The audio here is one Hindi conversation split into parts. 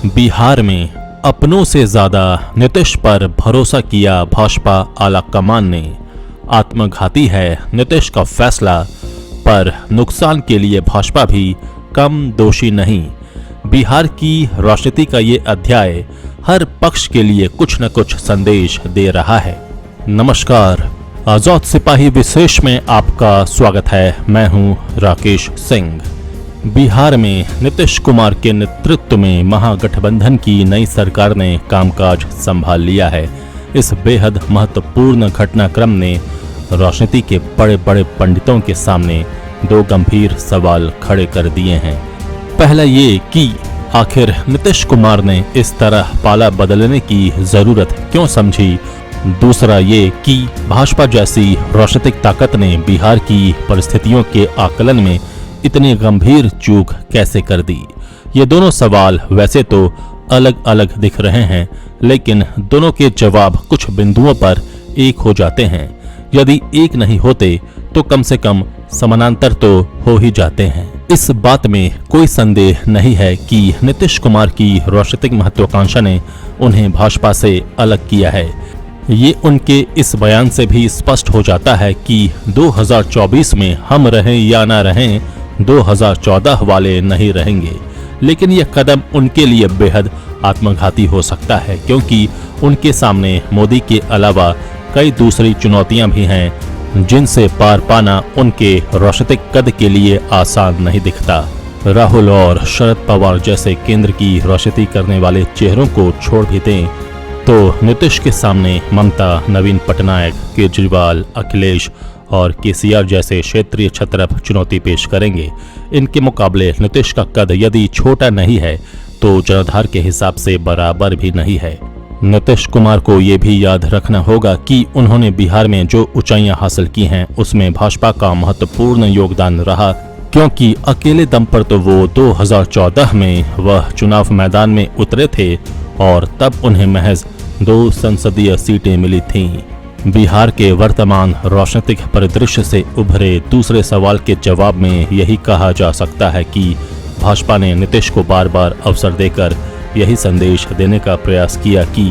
बिहार में अपनों से ज्यादा नीतीश पर भरोसा किया भाजपा आला कमान ने। आत्मघाती है नीतीश का फैसला, पर नुकसान के लिए भाजपा भी कम दोषी नहीं। बिहार की राजनीति का ये अध्याय हर पक्ष के लिए कुछ न कुछ संदेश दे रहा है। नमस्कार, आजाद सिपाही विशेष में आपका स्वागत है। मैं हूं राकेश सिंह। बिहार में नीतीश कुमार के नेतृत्व में महागठबंधन की नई सरकार ने कामकाज संभाल लिया है। इस बेहद महत्वपूर्ण घटनाक्रम ने राजनीति के बड़े बड़े पंडितों के सामने दो गंभीर सवाल खड़े कर दिए हैं। पहला ये कि आखिर नीतीश कुमार ने इस तरह पाला बदलने की जरूरत क्यों समझी। दूसरा ये कि भाजपा जैसी राजनीतिक ताकत ने बिहार की परिस्थितियों के आकलन में इतनी गंभीर चूक कैसे कर दी। ये दोनों सवाल वैसे तो अलग अलग दिख रहे हैं, लेकिन दोनों के जवाब कुछ बिंदुओं पर एक हो जाते हैं। यदि एक नहीं होते तो कम से कम समानांतर तो हो ही जाते हैं। इस बात में कोई संदेह नहीं है कि नीतीश कुमार की राजनीतिक महत्वाकांक्षा ने उन्हें भाजपा से अलग किया है। ये उनके इस बयान से भी स्पष्ट हो जाता है कि 2024 में हम रहें या ना रहें, 2014 वाले नहीं रहेंगे। लेकिन यह कदम उनके लिए बेहद आत्मघाती हो सकता है, क्योंकि उनके सामने मोदी के अलावा कई दूसरी चुनौतियां भी हैं जिनसे पार पाना उनके राजनीतिक कद के लिए आसान नहीं दिखता। राहुल और शरद पवार जैसे केंद्र की राजनीति करने वाले चेहरों को छोड़ भी दें तो नीतीश के सामने ममता, नवीन पटनायक, केजरीवाल, अखिलेश और केसीआर जैसे क्षेत्रीय छत्रप चुनौती पेश करेंगे। इनके मुकाबले नीतीश का कद यदि छोटा नहीं है तो जनाधार के हिसाब से बराबर भी नहीं है। नीतीश कुमार को ये भी याद रखना होगा कि उन्होंने बिहार में जो ऊंचाइयां हासिल की हैं उसमें भाजपा का महत्वपूर्ण योगदान रहा, क्योंकि अकेले दम पर तो वो 2014 में वह चुनाव मैदान में उतरे थे और तब उन्हें महज 2 संसदीय सीटें मिली थीं। बिहार के वर्तमान राजनीतिक परिदृश्य से उभरे दूसरे सवाल के जवाब में यही कहा जा सकता है कि भाजपा ने नीतीश को बार बार अवसर देकर यही संदेश देने का प्रयास किया कि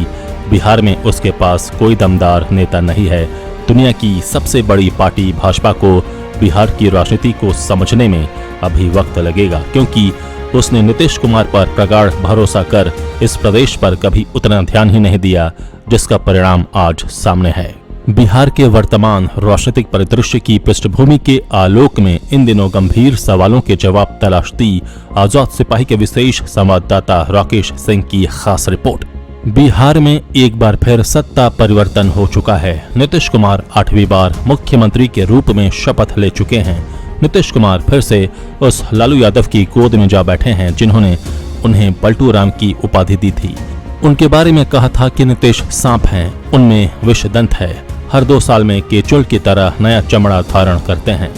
बिहार में उसके पास कोई दमदार नेता नहीं है। दुनिया की सबसे बड़ी पार्टी भाजपा को बिहार की राजनीति को समझने में अभी वक्त लगेगा, क्योंकि उसने नीतीश कुमार पर प्रगाढ़ भरोसा कर इस प्रदेश पर कभी उतना ध्यान ही नहीं दिया, जिसका परिणाम आज सामने है। बिहार के वर्तमान राजनीतिक परिदृश्य की पृष्ठभूमि के आलोक में इन दिनों गंभीर सवालों के जवाब तलाशती आजाद सिपाही के विशेष संवाददाता राकेश सिंह की खास रिपोर्ट। बिहार में एक बार फिर सत्ता परिवर्तन हो चुका है। नीतीश कुमार 8वीं बार मुख्यमंत्री के रूप में शपथ ले चुके हैं। नीतीश कुमार फिर से उस लालू यादव की गोद में जा बैठे हैं जिन्होंने उन्हें पलटू राम की उपाधि दी थी। उनके बारे में कहा था कि नीतीश सांप हैं, उनमें विषदंत है, हर 2 साल में केचुल की तरह नया चमड़ा धारण करते हैं।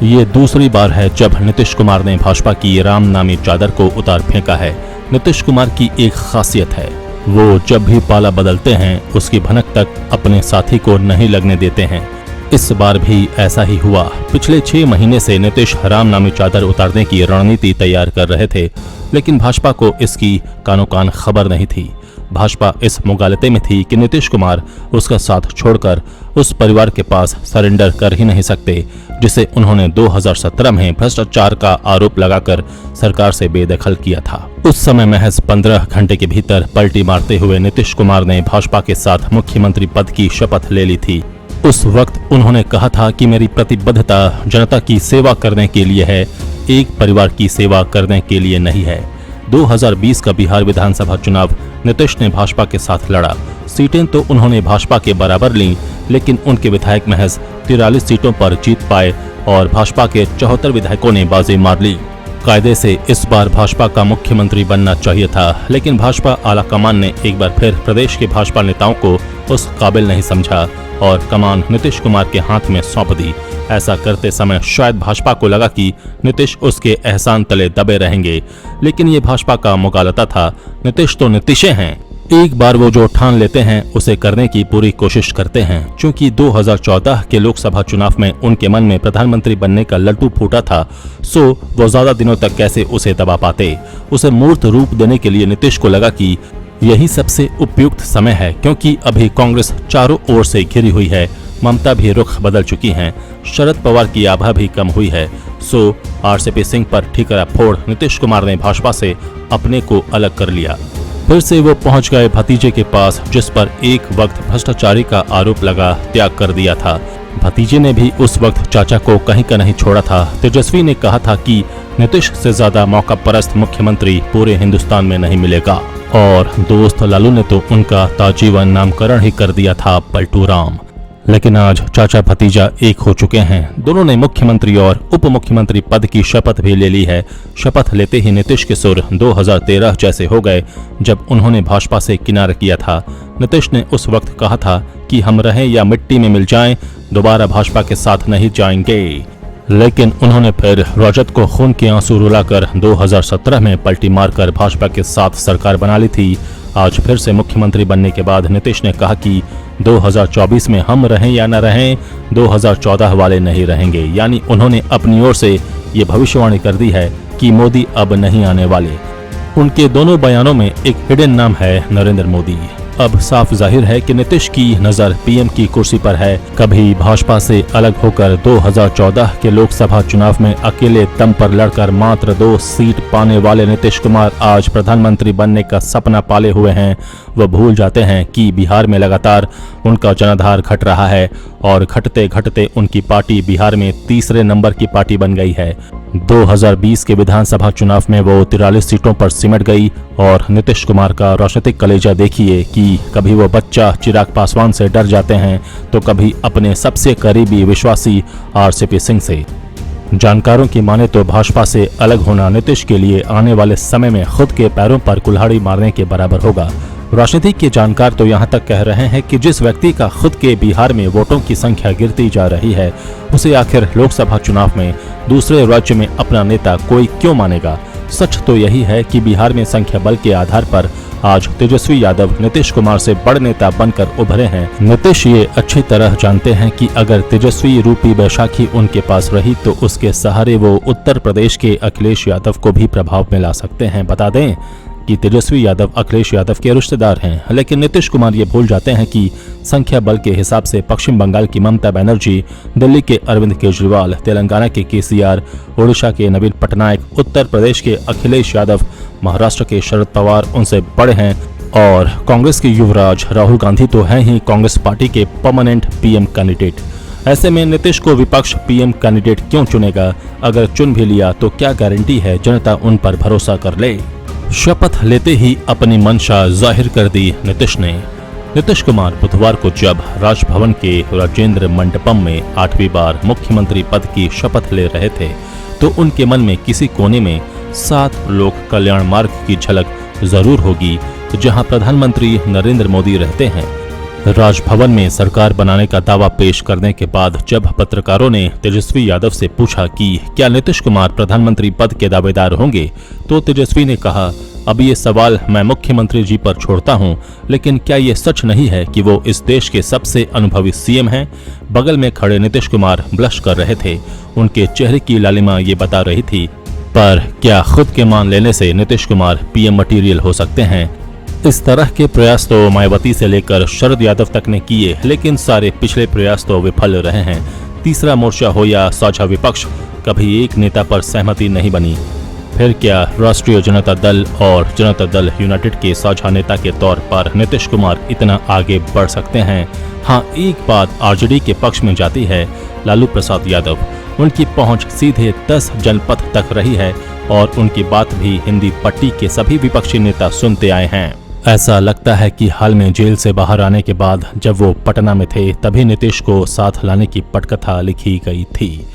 ये दूसरी बार है जब नीतीश कुमार ने भाजपा की राम नामी चादर को उतार फेंका है। नीतीश कुमार की एक खासियत है, वो जब भी पाला बदलते हैं उसकी भनक तक अपने साथी को नहीं लगने देते हैं। इस बार भी ऐसा ही हुआ। पिछले 6 महीने से नीतीश राम नामी चादर उतारने की रणनीति तैयार कर रहे थे, लेकिन भाजपा को इसकी कानो कान खबर नहीं थी। भाजपा इस मुगालते में थी कि नीतीश कुमार उसका साथ छोड़कर उस परिवार के पास सरेंडर कर ही नहीं सकते, जिसे उन्होंने 2017 में भ्रष्टाचार का आरोप लगाकर सरकार से बेदखल किया था। उस समय महज 15 घंटे के भीतर पलटी मारते हुए नीतीश कुमार ने भाजपा के साथ मुख्यमंत्री पद की शपथ ले ली थी। उस वक्त उन्होंने कहा था कि मेरी प्रतिबद्धता जनता की सेवा करने के लिए है, एक परिवार की सेवा करने के लिए नहीं है। 2020 का बिहार विधानसभा चुनाव नीतीश ने भाजपा के साथ लड़ा। सीटें तो उन्होंने भाजपा के बराबर लीं, लेकिन उनके विधायक महज 43 सीटों पर जीत पाए और भाजपा के 74 विधायकों ने बाजी मार ली। कायदे से इस बार भाजपा का मुख्यमंत्री बनना चाहिए था, लेकिन भाजपा आलाकमान ने एक बार फिर प्रदेश के भाजपा नेताओं को उस काबिल नहीं समझा और कमान नीतीश कुमार के हाथ में सौंप दी। ऐसा करते समय शायद भाजपा को लगा कि नीतीश उसके एहसान तले दबे रहेंगे, लेकिन ये भाजपा का मुगालता था। नीतीश तो नीतीशे हैं, एक बार वो जो ठान लेते हैं उसे करने की पूरी कोशिश करते हैं। क्योंकि 2014 के लोकसभा चुनाव में उनके मन में प्रधानमंत्री बनने का लड्डू फूटा था, सो वो ज्यादा दिनों तक कैसे उसे दबा पाते। उसे मूर्त रूप देने के लिए नीतीश को लगा कि यही सबसे उपयुक्त समय है, क्योंकि अभी कांग्रेस चारों ओर से घिरी हुई है, ममता भी रुख बदल चुकी हैं, शरद पवार की आभा भी कम हुई है। सो आरसीपी सिंह पर ठीकरा फोड़ नीतीश कुमार ने भाजपा से अपने को अलग कर लिया। फिर से वो पहुंच गए भतीजे के पास, जिस पर एक वक्त भ्रष्टाचारी का आरोप लगा, त्याग कर दिया था। भतीजे ने भी उस वक्त चाचा को कहीं का नहीं छोड़ा था। तेजस्वी ने कहा था कि नीतीश से ज्यादा मौका परस्त मुख्यमंत्री पूरे हिंदुस्तान में नहीं मिलेगा, और दोस्त लालू ने तो उनका ताजीवन नामकरण ही कर दिया था, पलटू राम। लेकिन आज चाचा भतीजा एक हो चुके हैं। दोनों ने मुख्यमंत्री और उप मुख्यमंत्री पद की शपथ भी ले ली है। शपथ लेते ही नीतीश के सुर 2013 जैसे हो गए, जब उन्होंने भाजपा से किनारा किया था। नीतीश ने उस वक्त कहा था कि हम रहें या मिट्टी में मिल जाएं, दोबारा भाजपा के साथ नहीं जाएंगे। लेकिन उन्होंने फिर राजद को खून के आंसू रुलाकर 2017 में पलटी मारकर भाजपा के साथ सरकार बना ली थी। आज फिर से मुख्यमंत्री बनने के बाद नीतीश ने कहा कि 2024 में हम रहें या न रहें, 2014 वाले नहीं रहेंगे। यानी उन्होंने अपनी ओर से ये भविष्यवाणी कर दी है कि मोदी अब नहीं आने वाले। उनके दोनों बयानों में एक हिडन नाम है, नरेंद्र मोदी। अब साफ जाहिर है कि नीतीश की नजर पीएम की कुर्सी पर है। कभी भाजपा से अलग होकर 2014 के लोकसभा चुनाव में अकेले दम पर लड़कर मात्र 2 सीट पाने वाले नीतीश कुमार आज प्रधानमंत्री बनने का सपना पाले हुए हैं। वह भूल जाते हैं कि बिहार में लगातार उनका जनाधार घट रहा है, और घटते घटते उनकी पार्टी बिहार में तीसरे नंबर की पार्टी बन गई है। 2020 के विधानसभा चुनाव में वो 43 सीटों पर सिमट गई, और नीतीश कुमार का राजनीतिक कलेजा देखिए कि कभी वो बच्चा चिराग पासवान से डर जाते हैं, तो कभी अपने सबसे करीबी विश्वासी आरसीपी सिंह से। जानकारों की माने तो भाजपा से अलग होना नीतीश के लिए आने वाले समय में खुद के पैरों पर कुल्हाड़ी मारने के बराबर होगा। राजनीति के जानकार तो यहाँ तक कह रहे हैं कि जिस व्यक्ति का खुद के बिहार में वोटों की संख्या गिरती जा रही है, उसे आखिर लोकसभा चुनाव में दूसरे राज्य में अपना नेता कोई क्यों मानेगा। सच तो यही है कि बिहार में संख्या बल के आधार पर आज तेजस्वी यादव नीतीश कुमार से बड़े नेता बनकर उभरे हैं। नीतीश ये अच्छी तरह जानते हैं कि अगर तेजस्वी रूपी बैसाखी उनके पास रही तो उसके सहारे वो उत्तर प्रदेश के अखिलेश यादव को भी प्रभाव में ला सकते हैं। बता दें कि तेजस्वी यादव अखिलेश यादव के रिश्तेदार हैं, लेकिन नीतीश कुमार ये भूल जाते हैं कि संख्या बल के हिसाब से पश्चिम बंगाल की ममता बनर्जी, दिल्ली के अरविंद केजरीवाल, तेलंगाना के केसीआर, ओडिशा के नवीन पटनायक, उत्तर प्रदेश के अखिलेश यादव, महाराष्ट्र के शरद पवार उनसे बड़े हैं, और कांग्रेस के युवराज राहुल गांधी तो हैं ही कांग्रेस पार्टी के परमानेंट पीएम कैंडिडेट। ऐसे में नीतीश को विपक्ष पीएम कैंडिडेट क्यों चुनेगा? अगर चुन भी लिया तो क्या गारंटी है जनता उन पर भरोसा कर ले? शपथ लेते ही अपनी मंशा जाहिर कर दी नीतीश ने। नीतीश कुमार बुधवार को जब राजभवन के राजेंद्र मंडपम में 8वीं बार मुख्यमंत्री पद की शपथ ले रहे थे, तो उनके मन में किसी कोने में 7 लोक कल्याण मार्ग की झलक जरूर होगी, जहां प्रधानमंत्री नरेंद्र मोदी रहते हैं। राजभवन में सरकार बनाने का दावा पेश करने के बाद जब पत्रकारों ने तेजस्वी यादव से पूछा कि क्या नीतीश कुमार प्रधानमंत्री पद के दावेदार होंगे, तो तेजस्वी ने कहा, अब ये सवाल मैं मुख्यमंत्री जी पर छोड़ता हूं, लेकिन क्या ये सच नहीं है कि वो इस देश के सबसे अनुभवी सीएम हैं? बगल में खड़े नीतीश कुमार ब्लश कर रहे थे। उनके चेहरे की लालिमा ये बता रही थी। पर क्या खुद के मान लेने से नीतीश कुमार पीएम मटीरियल हो सकते हैं? इस तरह के प्रयास तो मायावती से लेकर शरद यादव तक ने किए, लेकिन सारे पिछले प्रयास तो विफल रहे हैं। तीसरा मोर्चा हो या साझा विपक्ष, कभी एक नेता पर सहमति नहीं बनी। फिर क्या राष्ट्रीय जनता दल और जनता दल यूनाइटेड के साझा नेता के तौर पर नीतीश कुमार इतना आगे बढ़ सकते हैं? हाँ, एक बात आरजेडी के पक्ष में जाती है, लालू प्रसाद यादव। उनकी पहुंच सीधे 10 जनपद तक रही है, और उनकी बात भी हिंदी पट्टी के सभी विपक्षी नेता सुनते आए हैं। ऐसा लगता है कि हाल में जेल से बाहर आने के बाद जब वो पटना में थे, तभी नीतीश को साथ लाने की पटकथा लिखी गई थी।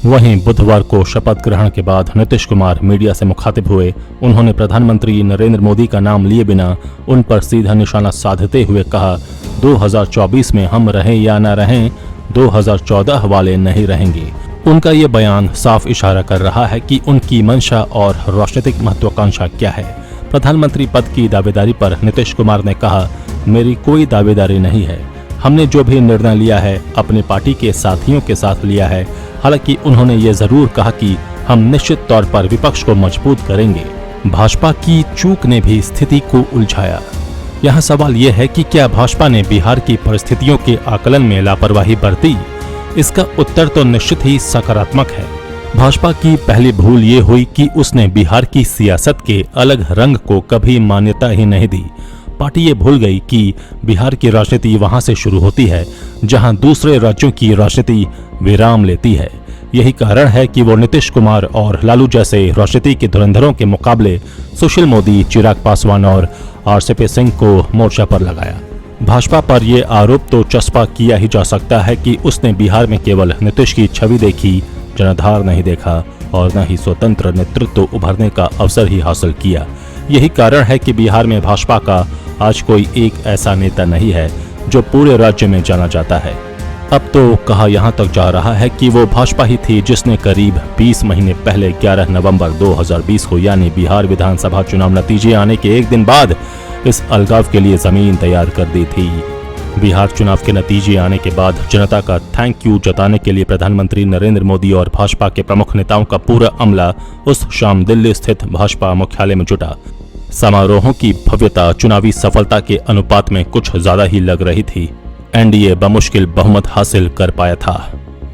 वहीं बुधवार को शपथ ग्रहण के बाद नीतीश कुमार मीडिया से मुखातिब हुए। उन्होंने प्रधानमंत्री नरेंद्र मोदी का नाम लिए बिना उन पर सीधा निशाना साधते हुए कहा, 2024 में हम रहें या न रहें, 2014 वाले नहीं रहेंगे। उनका ये बयान साफ इशारा कर रहा है कि उनकी मंशा और राजनीतिक महत्वाकांक्षा क्या है। प्रधानमंत्री पद की दावेदारी पर नीतीश कुमार ने कहा, मेरी कोई दावेदारी नहीं है। हमने जो भी निर्णय लिया है अपनी पार्टी के साथियों के साथ लिया है। हालांकि उन्होंने ये जरूर कहा कि हम निश्चित तौर पर विपक्ष को मजबूत करेंगे। भाजपा की चूक ने भी स्थिति को उलझाया। यहाँ सवाल यह है कि क्या भाजपा ने बिहार की परिस्थितियों के आकलन में लापरवाही बरती? इसका उत्तर तो निश्चित ही सकारात्मक है। भाजपा की पहली भूल ये हुई कि उसने बिहार की सियासत के अलग रंग को कभी मान्यता ही नहीं दी। पार्टी ये भूल गई कि बिहार की राजनीति वहां से शुरू होती है जहां दूसरे राज्यों की राजनीति विराम लेती है। यही कारण है कि वो नीतीश कुमार और लालू जैसे राजनीति के धुरंधरों के मुकाबले सुशील मोदी, चिराग पासवान और आरसीपी सिंह को मोर्चा पर लगाया। भाजपा पर यह आरोप तो चस्पा किया ही जा सकता है कि उसने बिहार में केवल नीतीश की छवि देखी, जनाधार नहीं देखा और न ही स्वतंत्र नेतृत्व उभरने का अवसर ही हासिल किया। यही कारण है कि बिहार में भाजपा का आज कोई एक ऐसा नेता नहीं है जो पूरे राज्य में जाना जाता है। अब तो कहा यहाँ तक जा रहा है कि वो भाजपा ही थी जिसने करीब 20 महीने पहले 11 नवंबर 2020 को यानी बिहार विधानसभा चुनाव नतीजे आने के एक दिन बाद इस अलगाव के लिए जमीन तैयार कर दी थी। बिहार चुनाव के नतीजे आने के बाद जनता का थैंक यू जताने के लिए प्रधानमंत्री नरेंद्र मोदी और भाजपा के प्रमुख नेताओं का पूरा अमला उस शाम दिल्ली स्थित भाजपा मुख्यालय में जुटा। समारोहों की भव्यता चुनावी सफलता के अनुपात में कुछ ज्यादा ही लग रही थी। एनडीए बमुश्किल बहुमत हासिल कर पाया था।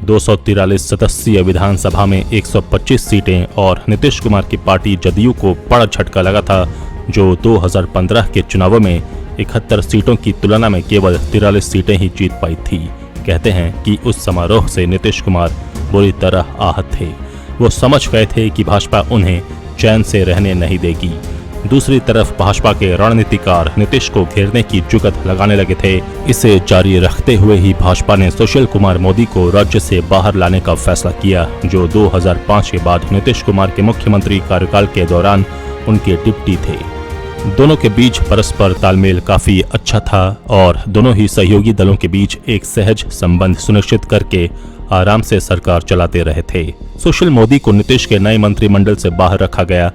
243 सदस्यीय विधानसभा में 125 सीटें और नीतीश कुमार की पार्टी जदयू को बड़ा झटका लगा था जो 2015 के चुनावों में 71 सीटों की तुलना में केवल 43 सीटें ही जीत पाई थी। कहते हैं कि उस समारोह से नीतीश कुमार बुरी तरह आहत थे। वो समझ गए थे कि भाजपा उन्हें चैन से रहने नहीं देगी। दूसरी तरफ भाजपा के रणनीतिकार नीतीश को घेरने की जुगत लगाने लगे थे। इसे जारी रखते हुए ही भाजपा ने सुशील कुमार मोदी को राज्य से बाहर लाने का फैसला किया, जो 2005 के बाद नीतीश कुमार के मुख्यमंत्री कार्यकाल के दौरान उनके डिप्टी थे। दोनों के बीच परस्पर तालमेल काफी अच्छा था और दोनों ही सहयोगी दलों के बीच एक सहज संबंध सुनिश्चित करके आराम से सरकार चलाते रहे थे। सुशील मोदी को नीतीश के नए मंत्रिमंडल से बाहर रखा गया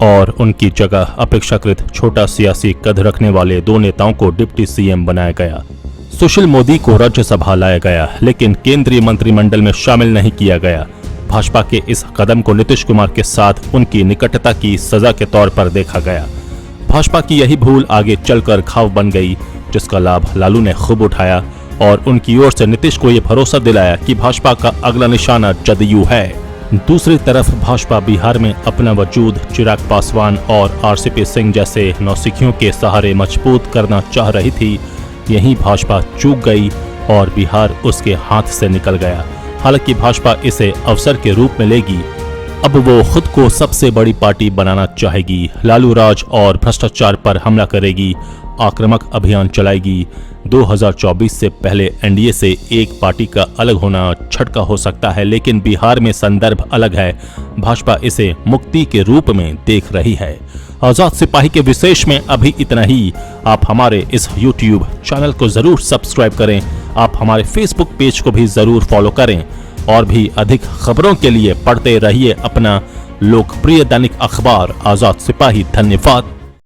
और उनकी जगह अपेक्षाकृत छोटा सियासी कद रखने वाले दो नेताओं को डिप्टी सीएम बनाया गया। सुशील मोदी को राज्यसभा लाया गया लेकिन केंद्रीय मंत्रिमंडल में शामिल नहीं किया गया। भाजपा के इस कदम को नीतीश कुमार के साथ उनकी निकटता की सजा के तौर पर देखा गया। भाजपा की यही भूल आगे चलकर घाव बन गई, जिसका लाभ लालू ने खूब उठाया और उनकी ओर से नीतीश को यह भरोसा दिलाया कि भाजपा का अगला निशाना जदयू है। दूसरी तरफ भाजपा बिहार में अपना वजूद चिराग पासवान और आरसीपी सिंह जैसे नौसिखियों के सहारे मजबूत करना चाह रही थी। यहीं भाजपा चूक गई और बिहार उसके हाथ से निकल गया। हालांकि भाजपा इसे अवसर के रूप में लेगी। अब वो खुद को सबसे बड़ी पार्टी बनाना चाहेगी, लालू राज और भ्रष्टाचार पर हमला करेगी, आक्रामक अभियान चलाएगी। 2024 से पहले एनडीए से एक पार्टी का अलग होना झटका हो सकता है, लेकिन बिहार में संदर्भ अलग है। भाजपा इसे मुक्ति के रूप में देख रही है। आजाद सिपाही के विशेष में अभी इतना ही। आप हमारे इस YouTube चैनल को जरूर सब्सक्राइब करें। आप हमारे Facebook पेज को भी जरूर फॉलो करें और भी अधिक खबरों के लिए पढ़ते रहिए अपना लोकप्रिय दैनिक अखबार आजाद सिपाही। धन्यवाद।